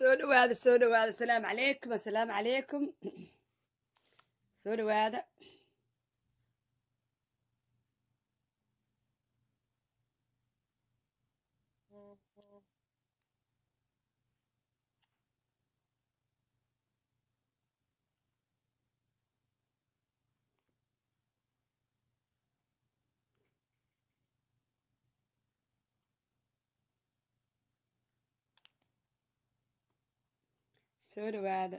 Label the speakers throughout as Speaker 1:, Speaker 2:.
Speaker 1: soo dhawaada assalaamu calaykum soo dhawaada soo dhawaada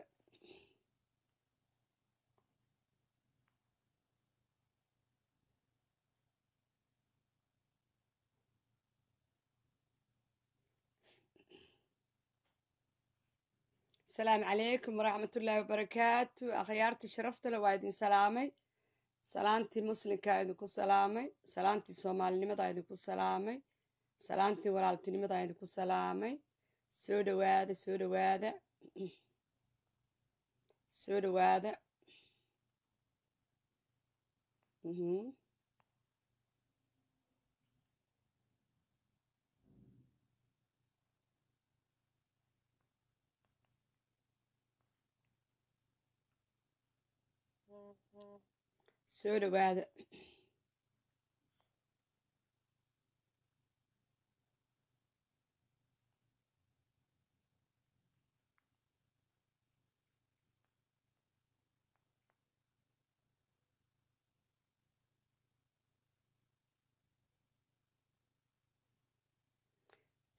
Speaker 1: السلام عليكم ورحمة الله وبركاته أخيارتي شرفت لو وايدين سلامي سلامتي مسلم كايدو كو سلامي سلامتي سومالي نمدا ايدو كو سلامي سلامتي ورالتي نمدا ايدو كو سلامي سو دواده سو دواده سو دواده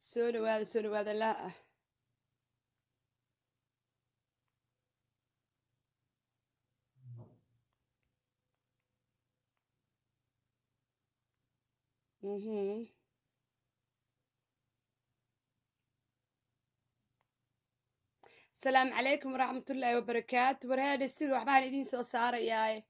Speaker 1: سو دواده سو دواده لا السلام عليكم ورحمة الله وبركاته ورهاد السيغو وحبان إدين سو سارة ياي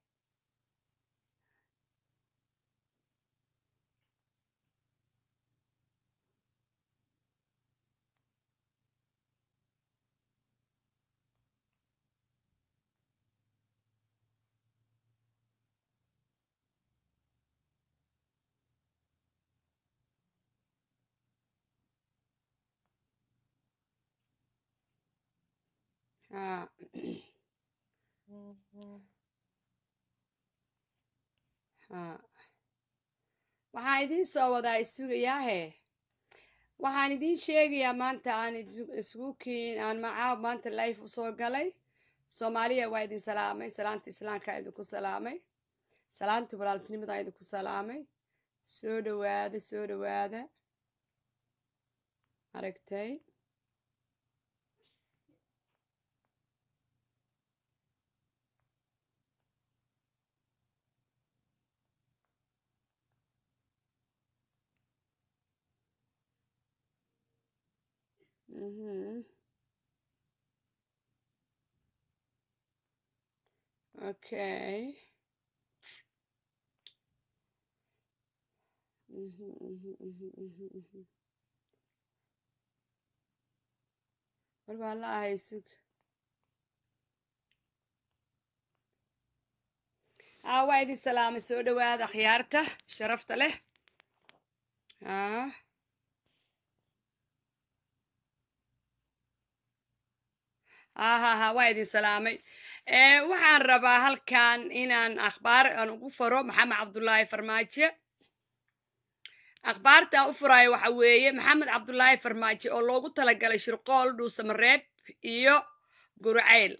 Speaker 1: ها ها waxaan idiin soo wadaa isugayaahe waxaan idiin sheegayaa maanta aan isugu kiin aan macaa maanta life u soo galay soomaaliya waa idin salaamay salaanta islaamka idinku salaamay salaantii walaaltinimada idinku salaamay soo dhawaada aragtay okay war baa la ahay sug waa idin salaamay soo dhawaada akhyaarta sharafta leh waa idin salaamay waxaan rabaa halkan inaan akhbaar aan ugu faro maxamed cabdullaahi farmaajo akhbaarta aan u furayo waxa weeye maxamed cabdullaahi farmaajo oo loogu talagalay shirqool dhuusamareeb iyo gurceyl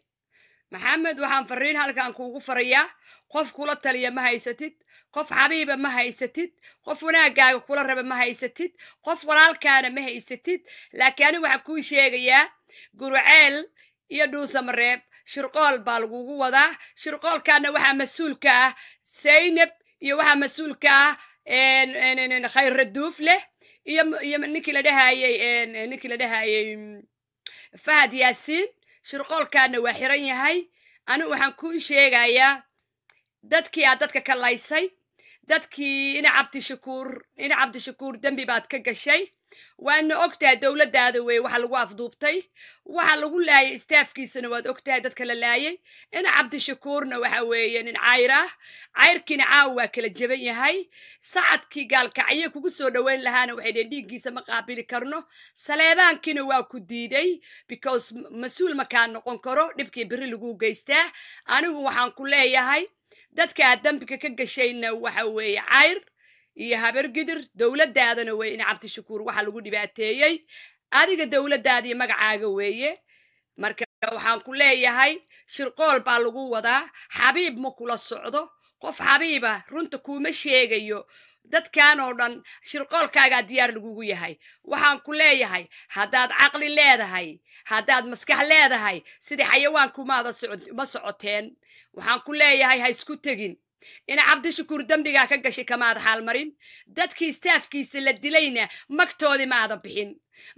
Speaker 1: maxamed waxaan fariin halkan kuugu farayaa qof kula taliya ma haysatid qof xabiiba ma haysatid qof wanaagaaga kula raba ma haysatid qof walaalkaana ma haysatid laakiin anigu waxaan kuu sheegayaa gurceyl iyo dhuusamareeb shirqool baa lagugu wadaa shirqoolkaana waxaa mas-uulka ah saynab iyo waxaa mas-uulka ah khayra duuf leh iyo ninkii la dhahayay fahad yaasiin shirqoolkaana waa xiran yahay anigu waxaan kuu sheegayaa dadkii aad dadka ka laysay dadkii ina cabdishakuur dembi baad ka gashay waana ogtahay dowladdaada wey waxa lagu afduubtay waxa lagu laayay staafkiisana waad ogtahay dadka la laayay in cabdishakuurna waxa weeye nin cayr ah cayrkiina caaw waa kala jaban yahay sacadkii gaalkacyo kugu soo dhoweyn lahaana waxay dheen dhiiggiisa ma qaabili karno saleebaankiina waa ku diiday because mas-uul makaa noqon karo dhibkii beri lagu geystaa anigu waxaan ku leeyahay dadka aad dambiga ka gashayna waxa weeye cayr iyo habar gidir dowladdaadana wey in cabdishakuur waxa lagu dhibaateeyey adiga dowladdaada iyo magacaaga weeye marka waxaan ku leeyahay shirqool baa lagu wadaa xabiib ma kula socdo qof xabiiba runta kuma sheegayo dadkan oo dhan shirqoolkaaga diyaar lagugu yahay waxaan ku leeyahay haddaad caqli leedahay haddaad maskax leedahay sidii xayawaanku ma socoteen waxaan ku leeyahay ha isku tegin in cabdishakuur dambigaa ka gashay kamaad xaalmarin dadkii staafkiisa la dilayna magtoodii maada bixin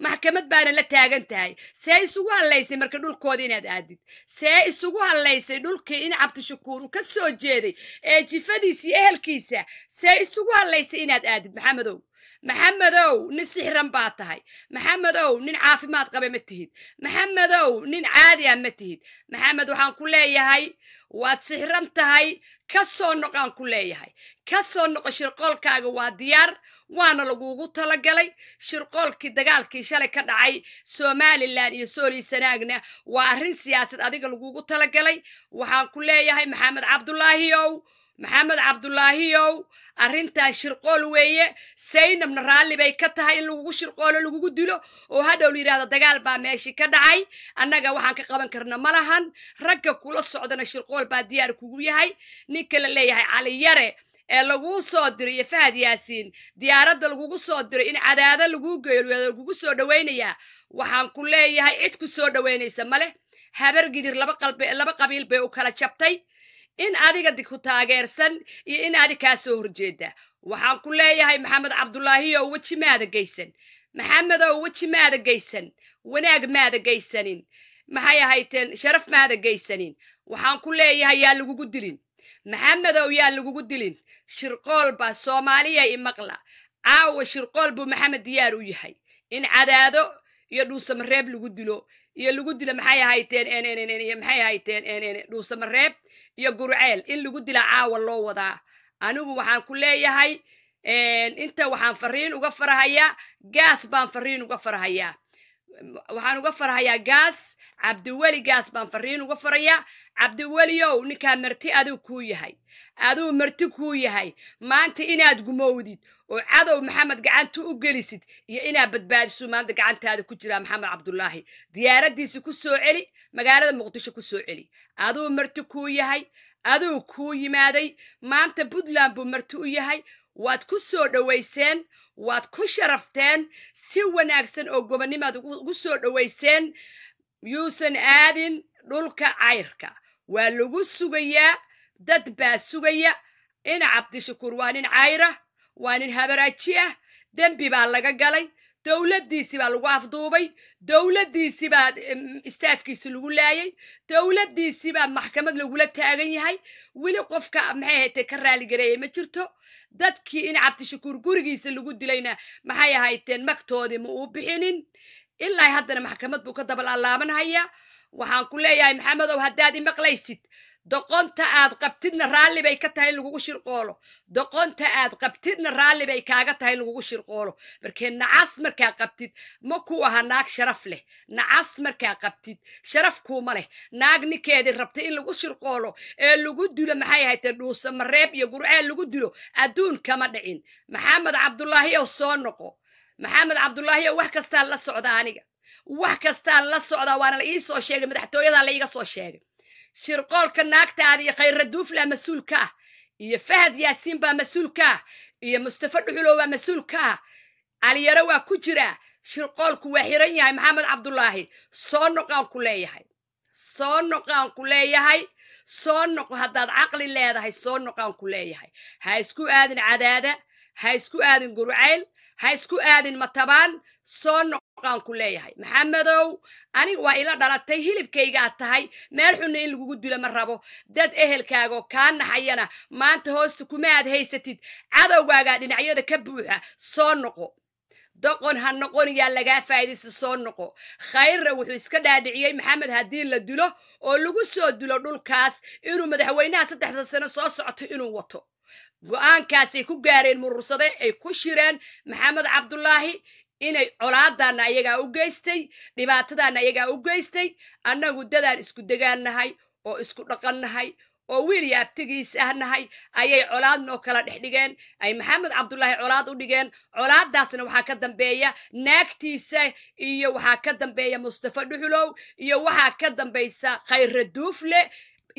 Speaker 1: maxkamad baana la taagan tahay see isugu hadlaysay marka dhulkooda inaad aadid see isugu hadlaysay dhulkii in cabdishakuur uu ka soo jeeday ee jifadiisa iyo ehelkiisa see isugu hadlaysay inaad aadid maxamedow nin sixran baa tahay maxamedow nin caafimaad qabe ma tihid maxamedow nin caadi ah ma tihid maxamed waxaan ku leeyahay waad sixran tahay ka soo noqaan ku leeyahay ka soo noqo shirqoolkaaga waa diyaar waana lagugu talagalay shirqoolkii dagaalkii shalay ka dhacay somaliland iyo sooli sanaagna waa arrin siyaasad adiga lagugu talagalay waxaan ku leeyahay maxamed cabdulaahiyow arrintan shirqool weeye saynabna raalli bay ka tahay in lagugu shirqoolo lagugu dilo oo hadhow la yidhahdo dagaal baa meeshii ka dhacay annaga waxaan ka qaban karna ma lahan ragga kula socdana shirqool baa diyaar kugu yahay ninka la leeyahay cali yare ee laguu soo diray iyo fahad yaasiin diyaaradda lagugu soo diray in cadaado laguu geeyo lagugu soo dhowaynayaa waxaan ku leeyahay cid ku soo dhowaynaysa male habar gidir laba qabiil bay u kala jabtay in adiga ku taageersan iyo in adi kaa soo horjeeda waxaan ku leeyahay maxamed cabdulaahiyow weji maada geysan maxamedow weji maada geysan wanaag maada geysanin maxay ahayteen sharaf maada geysanin waxaan ku leeyahay yaa lagugu dilin maxamedow yaa lagugu dilin shirqool baa soomaaliya imaqla caawa shirqool buu maxamed diyaar u yahay in cadaado iyo dhuusamareeb lagu dilo maxay ahayteen dhuusamareeb iyo gurceel in lagu dila caawa loo wadaa anigu waxaan ku leeyahay inta waxaan fariin uga farahayaa gaas baan fariin uga farahayaa waxaan uga farahayaa gaas cabdiweli gaas baan fariin uga farayaa cabdiweliyow ninkaa marti aduu marti kuu yahay maanta inaad gumowdid oo cadow maxamed gacanta u gelisid iyo inaad badbaadiso maanta gacantaada ku jira maxamed cabdulaahi diyaaradiisa ku soo celi magaalada muqdisho ku soo celi aduu marti kuu yahay aduu kuu yimaaday maanta puntland buu marti u yahay waad ku soo dhowayseen waad ku sharafteen si wanaagsan oo gobonnimaad ugu soo dhowayseen yuusan aadin dhulka cayrka waa lagu sugayaa dad baa sugaya in cabdishakuur waa nin cayra waa nin habaraaji ah dembi baa laga galay dowladdiisii baa lagu afduubay dowladdiisii baa istaafkiisi lagu laayay dowladdiisii baa maxkamad lagula taagan yahay weli qofka maxay ahaytay ka raaligareeyay ma jirto dadkii in cabdishakuur gurigiisa lagu dilayna maxay ahayteen magtoodii ma uu bixinin ilaa haddana maxkamad buu ka dabalaalaabanhayaa waxaan ku leeyahay maxamedow haddaad imaqlaysid doqonta aad qabtidna raalli bay ka tahay in lagugu shirqoolo doqonta aad qabtidna raalli bay kaaga tahay in lagugu shirqoolo markee nacas markaa qabtid ma ku aha naag sharaf leh nacas markaa qabtid sharaf kuuma leh naag ninkeedii rabtay in lagu shirqoolo ee lagu dilo maxay ahaytee dhuusamareeb iyo gurceel lagu dilo adduun kama dhicin maxamed cabdulaahiyow soo noqo maxamed cabdulaahiyow wax kastaan la socda aniga wax kastaan la socdaa waana la ii soo sheegay madaxtooyadaa la iiga soo sheegay shirqoolka naagtaada iyo khayra duuflaa mas-uul ka ah iyo fahad yaasiin baa mas-uul ka ah iyo mustafa dhuxulow baa mas-uul ka ah caliyaro waa ku jiraa shirqoolku waa xiran yahay maxamed cabdulaahi soo noqaan ku leeyahay soo noqo haddaad caqli leedahay soo noqaan ku leeyahay ha isku aadin cadaada ha isku aadin gurceyl ha isku aadin matabaan soo noqaan ku leeyahay maxamedow aniga waa ila dhalatay hilibkaygaad tahay meel xunna in lagugu dilo ma rabo dad ehelkaagoo kaa naxayana maanta hoosta kuma aad haysatid cadowgaagaa dhinacyada ka buuxa soo noqo doqon ha noqon yaa lagaa faa'iidaysa soo noqo khayrna wuxuu iska dhaadhiciyey maxamed haddii la dilo oo lagu soo dilo dhulkaas inuu madaxweynaha 3 sano soo socoto inuu wato go'aankaasay ku gaareen murursade ay ku shireen maxamed cabdullaahi inay colaadana ayagaa u geystay dhibaatadana ayagaa u geystay annagu dadaan isku degaannahay oo isku dhaqannahay oo wiil iyo abtigiis ahnahay ayay colaad noo kala dhexdhigeen ay maxamed cabdullaahi colaad u dhigeen colaadaasna waxaa ka dambeeya naagtiisa iyo waxaa ka dambeeya mustafa dhuxulow iyo waxaa ka dambaysa khayre duufle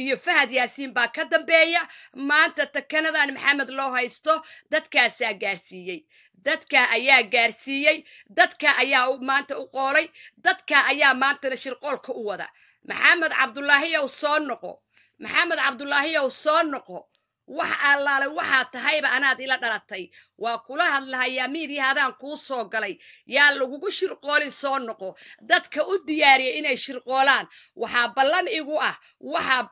Speaker 1: iyo fahad yaasiin baa ka dambeeya maanta takanadan maxamed loo haysto dadkaasaa gaarsiiyey dadka ayaa gaarsiiyey dadka ayaa maanta u qoolay dadka ayaa maantana shirqoolka u wada maxamed cabdullaahi yow soo noqo maxamed cabdullaahi yow soo noqo wax allaale waxaa tahayba anaad ila dhalatay waa kula hadlahayaa miidiyahaadaan kuu soo galay yaa lagugu shirqoolin soo noqo dadka u diyaariya inay shirqoolaan waxaa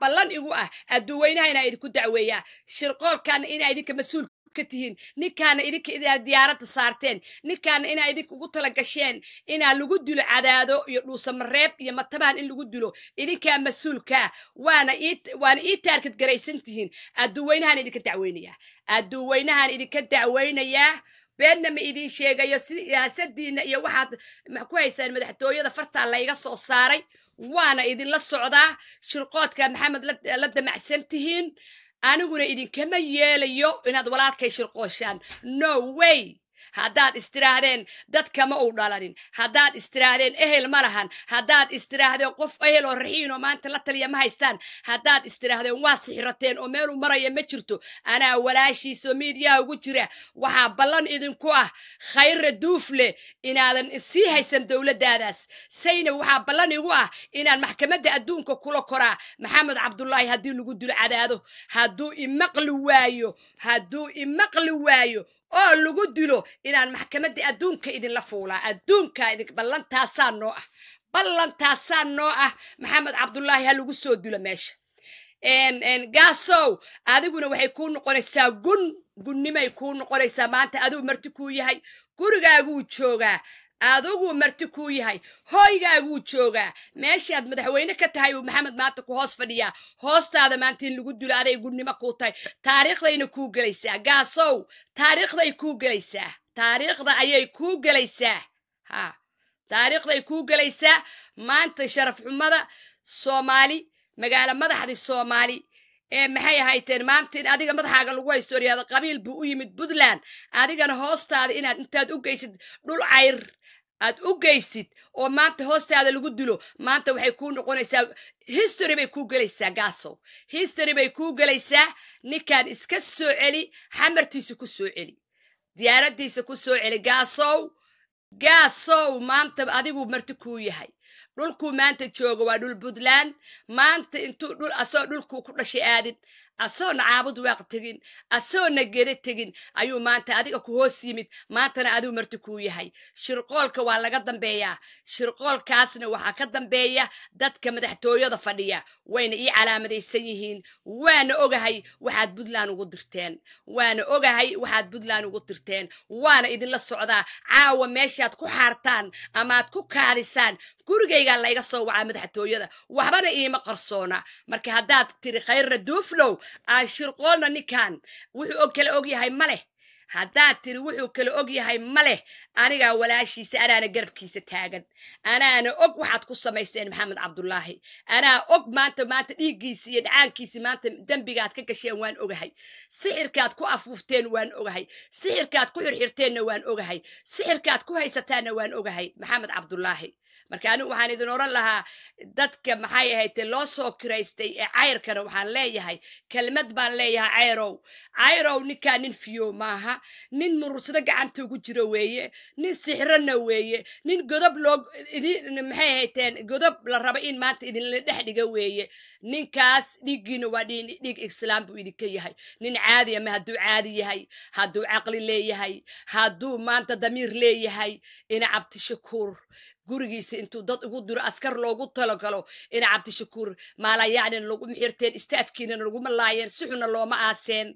Speaker 1: ballan igu ah adduweynaha inaa idinku dacweeyaa shirqoolkaana inaa idinka mas-uul tihiin ninkaana idinka diyaaradda saarteen ninkaana inaa idinka ugu tala gasheen inaa lagu dilo cadaado iyo dhuusamareeb iyo matabaan in lagu dilo idinkaa mas-uulkaa waana ii taarkad garaysan tihiin adduweynahaan idinka dacweynayaa beenna ma idin sheegayo siyaasadiina iyo waxaad ku haysaan madaxtooyada fartaa layga soo saaray waana idinla socdaa shirqoodka maxamed la damacsan tihiin aniguna idinkama yeelayo inaad walaalkay shirqooshaan no way haddaad istiraahdeen dadkama uu dhalanin haddaad istiraahdeen ehel ma lahan haddaad istiraahdeen qof ehel oo raxiin oo maanta la taliya ma haystaan haddaad istiraahdeen waa sixrateen oo meeluu maraya ma jirto anaa walaashiisa miidiyaha ugu jira waxaa ballan idinku ah khayre duufle inaadan sii haysan dowladdaadaas sayna waxaa ballan igu ah inaan maxkamadda adduunka kula koraa maxamed cabdullaahi haddii lagu dilo cadaado hadduu imaqli waayo oo lagu dilo inaan maxkamadda adduunka idinla fuulaa adduunka ballantaasaa noo ah maxamed cabdullaahi ha lagu soo dilo meesha gaasow adiguna waxay kuu noqonaysaa gunnimay kuu noqonaysaa maanta adigu marti kuu yahay gurigaaguu joogaa adigu marti kuu yahay hooygaaguu joogaa meeshaad madaxweyne ka tahay uu maxamed maanta ku hoos fadhiyaa hoostaada maanta in lagu dilo aday gunnimo kuu tahay taariikhdayna kuu gelaysaa gaasow taariikhday kuu gelaysaa maanta sharaf xumada soomaali magaalo madaxdii soomaali maxay ahayteen maanta in adiga madaxaaga lagu haysto oryaada qabiil buu u yimid puntland adigana hoostaada inaad intaad u geysid dhul cayr aad u geysid oo maanta hoostaada lagu dilo maanta waxay kuu noqonaysaa history bay kuu gelaysaa gaasow history bay kuu gelaysaa ninkaan iska soo celi xamartiisa ku soo celi diyaaraddiisa ku soo celi gaasow maanta adigu marti kuu yahay dhulkuu maanta jooga waa dhul puntland maanta intuu asoo dhulkuu ku dhashay aadin asoona caabud waaq tegin asoona gede tegin ayuu maanta adiga ku hoos yimid maantana adigu marti kuu yahay shirqoolka waa laga dambeeyaa shirqoolkaasna waxaa ka dambeeya dadka madaxtooyada fadhiya wayna ii calaamadaysan yihiin waana ogahay waxaad puntland ugu dirteen waana idinla socdaa caawa meeshaad ku xaartaan amaad ku kaadisaan gurigaygaa layga soo wacaa madaxtooyada waxbana iima qarsoona marka haddaad tiri khayre duuflow aan shirqoolna ninkan wuxuu kala og yahay ma leh haddaad tiri wuxuu kala og yahay ma leh anigaa walaashiisa anaana garabkiisa taagan anaana og waxaad ku samayseen maxamed cabdullaahi anaa og maanta dhiiggiisi iyo dhacaankiisi maanta dembigaad ka gasheen waan ogahay sixirkaad ku afuufteen waan ogahay sixirkaad ku xirxirteenna waan ogahay sixirkaad ku haysataanna waan ogahay maxamed cabdullaahi marka anigu waxaan idin oran lahaa dadka maxay ahayd loo soo kiraystay ee cayrkana waxaan leeyahay kelmad baan leeyahay cayrow ninkaa nin fiyo maaha nin murursado gacanta ugu jiro weeye nin sixrana weeye nin godob maxay ahaydeen godob la raba in maanta idinla dhex dhiga weeye ninkaas dhiiggiina waa dhiig islaam buu idinka yahay nin caadi ama hadduu caadi yahay hadduu caqli leeyahay hadduu maanta damiir leeyahay ina cabdishakuur gurigiisa intuu dad ugu diro askar loogu talagalo ina cabdishakuur maalayacni lagu mixirteen istaafkiina laguma laayeen suxuna looma aaseen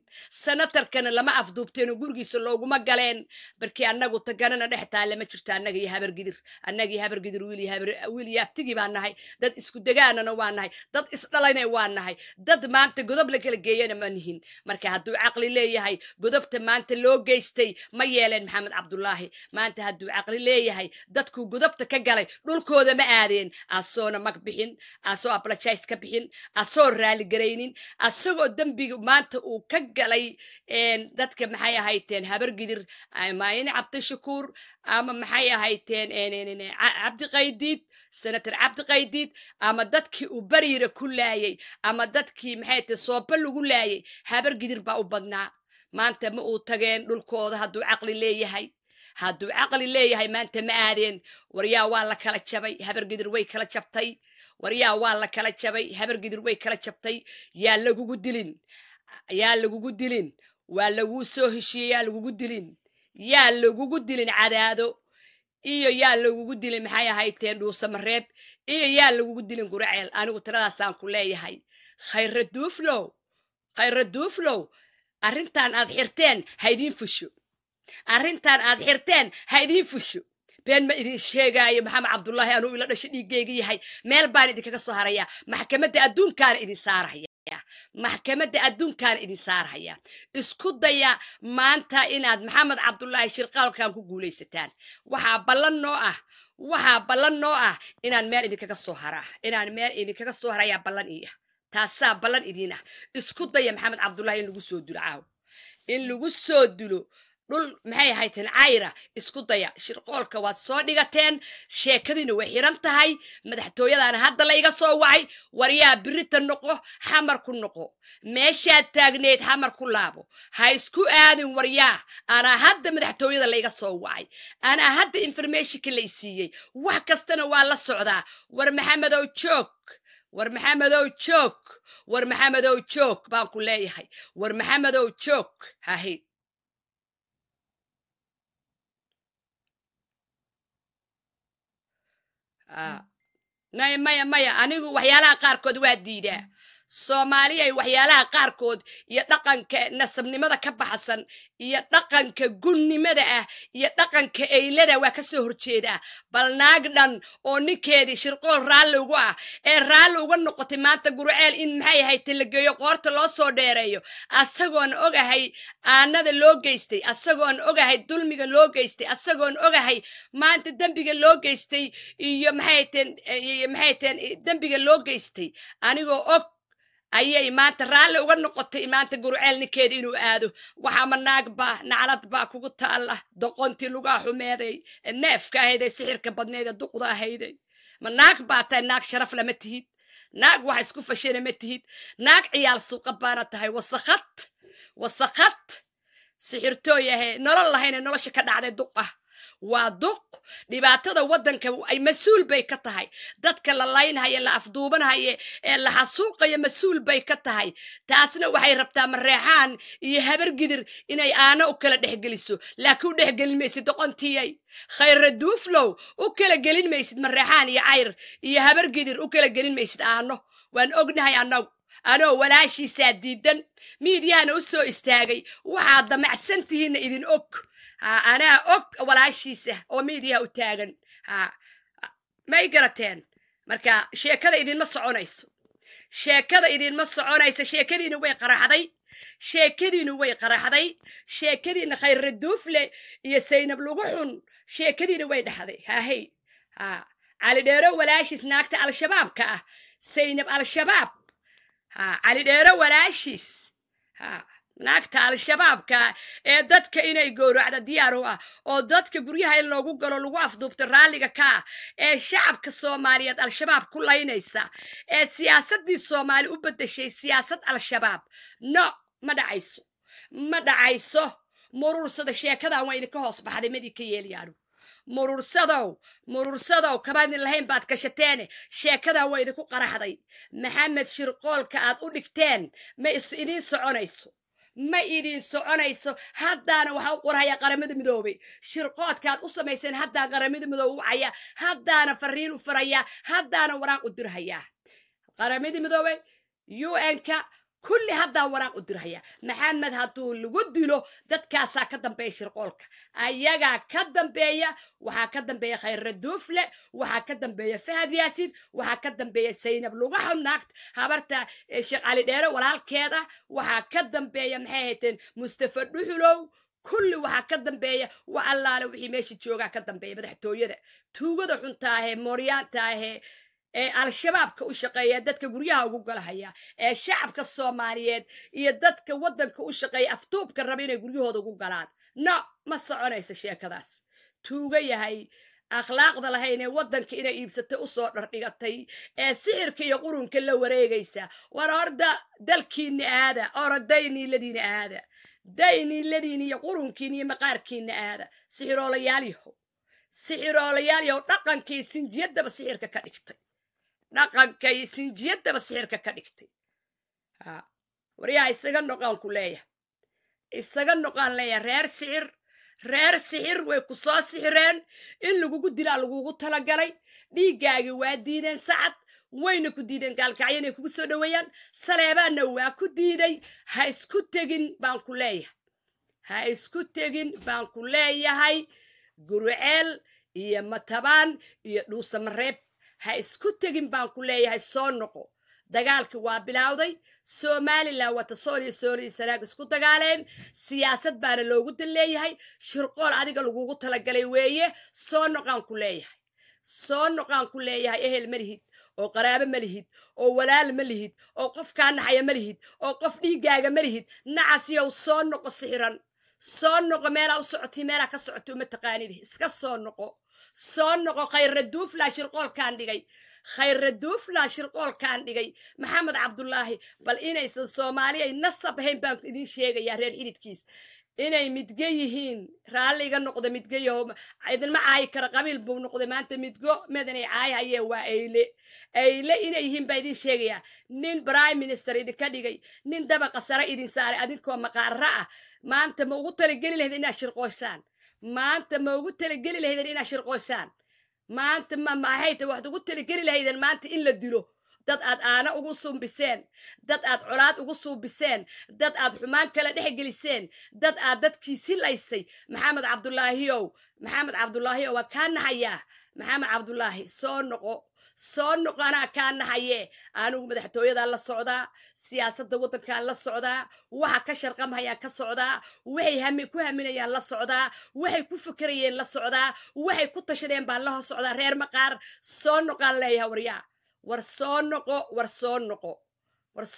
Speaker 1: sanatarkana lama afduubteen gurigiisa looguma galeen barkii annagu taganana dhex taale ma jirto annaga iyo habargidir wiil yaabtigi baan nahay dad isku degaanana waa nahay dad isdhalayna waa nahay dad maanta godob la kala geeyana ma nihin marka hadduu caqli leeyahay godobta maanta loo geystay ma yeeleen maxamed cabdullaahi maanta hadduu caqli leeyahay dadku godobta ka galay dhulkooda ma aadeen asoona mag bixin asoo apologize ka bixin asoo raali garaynin asagoo dambiga maanta uu ka galay dadka maxay ahayteen habargidir ama in cabdishakuur ama maxay ahayteen cabdi qaydiid senator cabdi qaydiid ama dadkii uu bariira ku laayay ama dadkii maxay tahay sooba lagu laayay habargidir baa u badnaa maanta ma uu tageen dhulkooda hadduu caqli leeyahay maanta ma aadeen waryaa waa la kala jabay habargidir way kala jabtay waryaa waa la kala jabay habargidir way kala jabtay yaa lagugu dilin waa laguu soo heshiiyey yaa lagugu dilin cadaado iyo yaa lagugu dilin maxay ahayteen dhuusamareeb iyo yaa lagugu dilin guraceel anigu tiradaasaan ku leeyahay khayra duuflow arrintan aad xirteen ha idiin fusho been ma idin sheegaayo maxamed cabdullaahi anuu ila dhasho dhiiggeyga yahay meel baan idinkaga soo harayaa maxkamadda adduunkaana idin saarhaya isku daya maanta inaad maxamed cabdullaahi shirqaalkan ku guulaysataan waxaa ballan noo ah inaan meel idinkaga soo harayaa ballan iya taasaa ballan idin ah isku daya maxamed cabdullaahi in lagu soo dilo dhul maxay ahayteen cayra isku daya shirqoolka waad soo dhigateen sheekadiina way xiran tahay madaxtooyadaana hadda la iga soo wacay waryaa birita noqo xamar ku noqo meeshaad taagneed xamar ku laabo ha isku aadin waryaa anaa hadda madaxtooyada la iga soo wacay anaa hadda informationka la isiiyey wax kastana waa la socdaa war maxamedow joog baan ku leeyahay war maxamedow joog hahay maya anigu waxyaalaha qaarkood waa diidaa soomaaliyay waxyaalaha qaarkood iyo dhaqanka nasabnimada ka baxsan iyo dhaqanka gunnimada ah iyo dhaqanka eylada waa ka soo horjeedaa bal naag dhan oo ninkeedii shirqool raalli ugu ah ee raalli uga noqotay maanta gurceel in maxay ahayd la geeyo qoorta loo soo dheereeyo asagoon ogahay aanada loo geystay asagoon ogahay dulmiga loo geystay asagoon ogahay maanta dembiga loo geystay iyo maxay teen dembiga loo geystay anigoo og ayay maanta raalli uga noqotay maanta gurceel ninkeeda inuu aado waxaama naclad baa kugu taalla doqontii lugaa xumeeday neefka ahayday sixirka badnayda duqda ahayday ma naag baa tahay naag sharaf lama tihid naag wax isku fashina ma tihid naag ciyaal suuqa baana tahay wasakad sixirtooy ahe nolol lahayna nolosha ka dhacday duq ah waa duq dhibaatada waddanka ay mas-uul bay ka tahay dadka la laynhaya la afduubanhaya ee la xasuuqaya mas-uul bay ka tahay taasna waxay rabtaa mareexaan iyo habargidir inay aana u kala dhexgeliso laakiin u dhexgelin maysid doqontiyay khayra duuflow u kala gelin maysid mareexaan iyo cayr iyo habargidir u kala gelin maysid aano waan ognahay anoo walaashiisaa diidan miidyahana u soo istaagay waxaad damacsan tihiinna idin og anaa og walaashiisa oo miidiyaha u taagan may garateen marka sheekada idinma soconayso sheekadiina way qaraxday sheekadiina khayra duufle iyo saynab lagu xun sheekadiina way dhaxday hahay cali dheero walaashiis naagta al-shabaabka ah saynab al-shabaab cali dheero walaashiis naagta al-shabaabka ee dadka inay gowracda diyaar u ah oo dadka guryaha in loogu galo lagu afduubto raalliga ka ah ee shacabka soomaaliyeed al-shabaab ku laynaysa ee siyaasaddii soomaali u beddeshay siyaasad al-shabaab no ma dhacayso murursada sheekadan waa idinka hoos baxday mid idinka yeeliyaanu murursadow kabaadin lahayn baad gashateene sheekadan waa idinku qaraxday maxamed shirqoolka aad u dhigteen ma idiin soconayso ma idin soconayso haddaana waxa u qorhaya qaramada midoobay shirqoodkaad u samayseen haddaa qaramada midoobe u wacaya haddaana fariin u faraya haddaana waraaq u dirhaya qaramada midoobay UN-ka kulli haddaa waraaq u dirhaya maxamed hadduu lagu dilo dadkaasaa ka dambeeya shirqoolka ayagaa ka dambeeya waxaa ka dambeeya khayra duufle waxaa ka dambeeya fahad yaasin waxaa ka dambeeya saynab lugaha naagt habarta sheekh cali dheere walaalkeeda waxaa ka dambeeya maxay hayteen mustafa dhuxulow kulli waxaa ka dambeeya wa allaale wixii meesha joogaa ka dambeeya madaxtooyada tuugada xuntaahee mooryaantaahee ee al-shabaabka u shaqeeya dadka guryaha ugu galahaya ee shacabka Soomaaliyeed iyo dadka wadanka u shaqeeya aftuubka raba inay guryahooda ugu galaan no ma soconaysa sheekadaas tuuga yahay akhlaaqda lahayn ee wadanka inay iibsatay u soo dhardhigatay ee sixirka iyo qurunka la wareegaysa war horda dalkiina aada orodayni ladina aada dayni ladina iyo qurunkiina iyo maqaarkiina aada sixiroolayaal dhaqankii sinjiyadaba sixirka ka dhigtay dhaqankay sinjiyadaba sixirka ka dhigtay waryaa isaga noqon ku leeyahay isaga noqon leeyahay reer sixir way ku soo sixireen in lagugu dilaa lagugu talagalay dhiigaagi waa diideen sacad wayna ku diideen gaalkacyo inay kugu soo dhaweeyaan saleebaanna waa ku diiday ha isku tegin baan ku leeyahay ha isku tegin baan ku leeyahay Gurceel iyo Matabaan iyo Dhuusamareeb ha isku tegin baan ku leeyahay soo noqo dagaalki waa bilowday Soomaaliland wata Soomaaliya sanaag isku dagaaleen siyaasad baana loogu daleeyahay shirqool adiga lagugu talagalay weeye soo noqon ku leeyahay ehel malihid oo qaraabo malihid oo walaal malihid oo qof ka naxaya malihid oo qof dhiigaaga malihid nacasiyow soo noqo sixiran soo noqo meela u socotay meela ka socotay uma taqaanid iska soo noqo khayra duufla shirqoolkaan dhigay maxamed cabdullaahi bal inaysan Soomaaliya nasab ahayn baan idin sheegaya reer xididkiis inay midga yihiin raaliga noqdo midgayo idin ma ahay kara qabiil buu noqday maanta midgo meedanay caayayeen waa eyle inay yihiin baa idin sheegaya nin prime minister idinka dhigay nin dabaqa sare idin saaray adinkoo maqaarra ah maanta ma ugu talageli lahayd inaad shirqoysaan maanta ma hayta waxaad ugu talageli lahaydeen maanta in la dilo dad aad aana ugu sumbiseen dad aad colaad ugu suubiseen dad aad xumaan kala dhex geliseen dad aad dadkiisi laysay maxamed cabdullaahiyow waa kaa naxayaa maxamed cabdullaahi soo noqo anaa kaa naxaye anigu madaxtooyadaan la socdaa siyaasadda waddankaan la socdaa waxa ka sharqamhayaan ka socdaa waxay ku haminayaan la socdaa waxay ku fikrayeen la socdaa waxay ku tashadeen baan la socdaa reer maqaar soo noqaan leeyahay waryaa war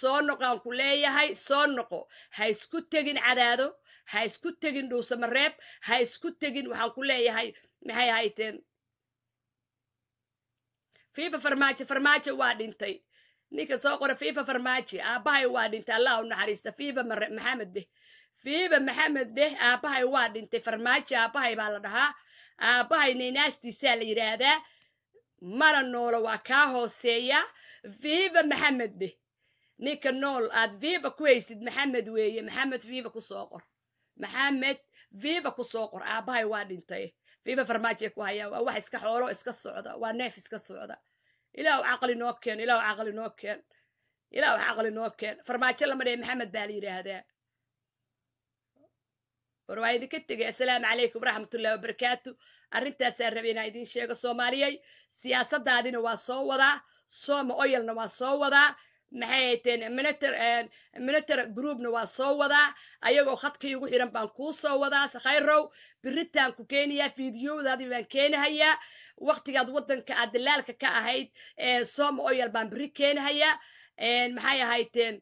Speaker 1: soo noqaan ku leeyahay soo noqo ha isku tegin Cadaado ha isku tegin Dhuusamareeb ha isku tegin waxaan ku leeyahay maxay hayteen FIFA farmaajo waa dhintay ninka soo qora FIFA farmaajo aabahay waa dhintay Allah u naxariista FIFA maxamed deh aabahay waa dhintay farmaajo aabahay baa la dhahaa aabahay neenaastiisa la yiraahdaa mana noolo waa ka hooseeya FIFA maxamed deh ninka nool aad FIFA ku haysid maxamed weeye maxamed FIFA ku soo qor aabahay waa dhintay FIFA farmaajo ku haya waa wax iska xoolo iska socda waa neef iska socda ilaahu aqli noo keen farmaajo lama dheey maxamed baa la yiraahdaa warwaaydi ka tagay assalaamu calaykum waraxmatullaahi wabarakaatu arrintaasaan rabay inaan idin sheego Soomaaliyay siyaasadaadina waa soo wadaa Sooma Oyalna waa soo wadaa maxay hayteen military groupna waa soo wadaa ayagoo khadkii ugu xiran baan kuu soo wadaa khayrow biritaan ku keenaya fiidiyowdaadii baan keenahayaa waqtigaad waddanka aad dalaalka ka ahayd Sooma Oyal baan biri keenahayaa maxay hayteen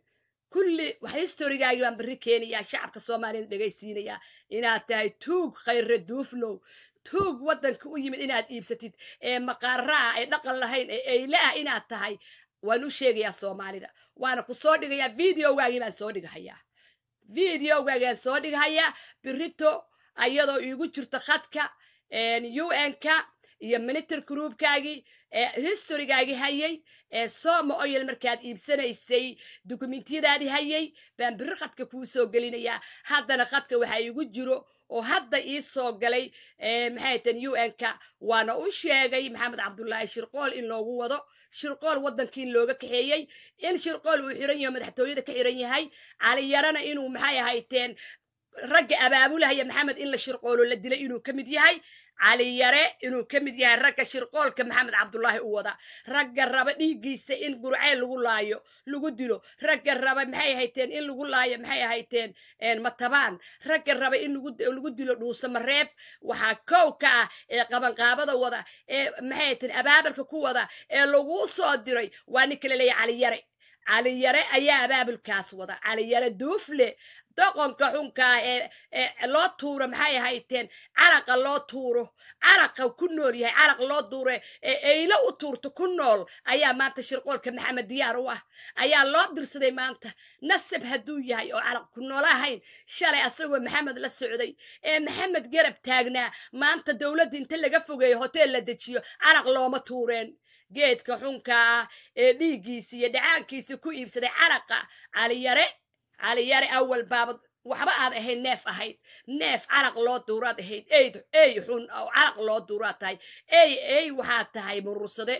Speaker 1: kulli wax historigaagi baan biri keenayaa shacabka Soomaaliyeed dhageysiinaya inaad tahay tuug khayra duuflow tuug waddanka u yimid inaad iibsatid maqaarraa ay dhaqan lahayn eeylaah inaad tahay waan u sheegayaa Soomaalida waana ku soo dhigayaa videogaagi baan soo dhigahayaa birito ayadoo iigu jirto khadka UN-ka iyo monitor groupkaagii historygaagii hayay Soma Oil markaad iibsanaysay dokumentiyadaadii hayay baan biri qadka kuu soo gelinayaa haddana qadka waxa igu jiro oo hadda ii soo galay maxay tan UN-ka waana u sheegay Maxamed Cabdullaahi Shirqool in loogu wado Shirqool wadankii looga kaxeeyay in Shirqool uu xiran yahay madaxtooyada ka xiran yahay cali yarana inuu maxay ahayteen ragga abaabulaya Maxamed in la Shirqoolo la dilay inuu kamid yahay cali yare inuu kamid yahay ragga Shirqoolka Maxamed Cabdullaahi u wada ragga raba dhiigiisa in Gurceel lagu laayo lagu dilo ragga raba maxay ahayteen in lagu laayo maxay ahayteen matabaan ragga raba in lagu dilo dhuusamareeb waxa koow ka ah qaban qaabada wada maxay ahayteen abaabalka ku wada lagu soo diray waa ninka la leeyahay cali yare ayaa abaabulkaas wada cali yare duufle doqonka xunka loo tuuro maxay ahayteen caraqa loo tuuro caraqa ku nool yahay caraq loo duure eyla u tuurto ku nool ayaa maanta Shirqoolka Maxamed diyaar u ah ayaa loo dirsaday maanta nasab haduu yahay oo caraq ku nool ahayn shalay asagoo Maxamed la socday Maxamed garab taagnaa maanta dawladda inta laga fogeeyo hotel la dejiyo caraq looma tuureen geedka xunka dhiigiisa iyo dhacaankiisa ku iibsaday caraqa cali yare awal baabad waxba aad ahayd neef caraq loo duuraad ahayd ey xun oo caraq loo duuraad tahay ey waxaad tahay murursade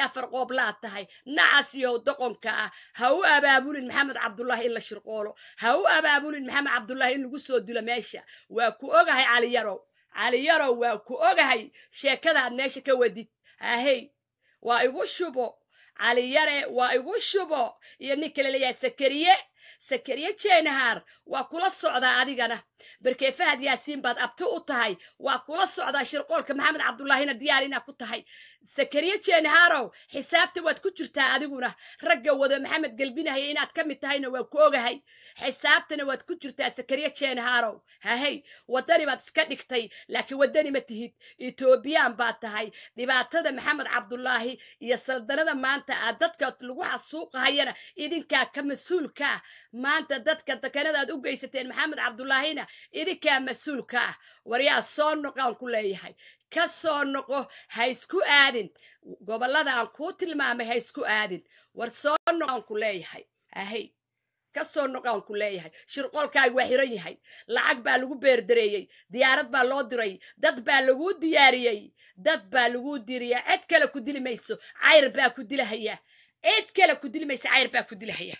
Speaker 1: afar qooblaa tahay nacasiyow doqonka ah ha u abaabulin Maxamed Cabdullaahi in la Shirqoolo ha u abaabulin Maxamed Cabdullaahi in lagu soo dilo meesha waa ku ogahay cali yarow waa ku ogahay sheekadaad meesha ka wadid ahey waa igu shubo cali yare waa igu shubo iyo nin kale leeyahay Sakariye Jeenahaar waa kula socdaa adigana barkee Fahad Yaasiin baad abti u tahay waa kula socdaa Shirqoolka Maxamed Cabdullaahina diyaar inaad ku tahay Sakariye Jeenahaarow xisaabta waad ku jirtaa adiguna ragga wada Maxamed galbinaya inaad ka mid tahayna waa ku ogahay xisaabtana waad ku jirtaa Sakariye Jeenahaarow hahay wadani baad iska dhigtay laakiin wadani ma tihid Ethiopian baad tahay dhibaatada Maxamed Cabdullaahi iyo saldanada maanta dadka lagu xasuuqayana idinka ka mas'uulka maanta dadka dekanadaad u geysateen Maxamed Cabdullaahina idinka mas'uulka wariyaa soo noqon ku leeyahay ka soo noqo ha isku aadin gobolada aan ku tilmaamay ha isku aadin war soo noqon ku leeyahay ahay ka soo noqon ku leeyahay Shirqoolkaagu waa xiran yahay lacag baa lagu beerdareeyay diyaarad baa loo diray dad baa lagu diyaariyay cid kale ku dilimayso cayr baa ku dilahaya cid kale ku dilimayso cayr baa ku dilahaya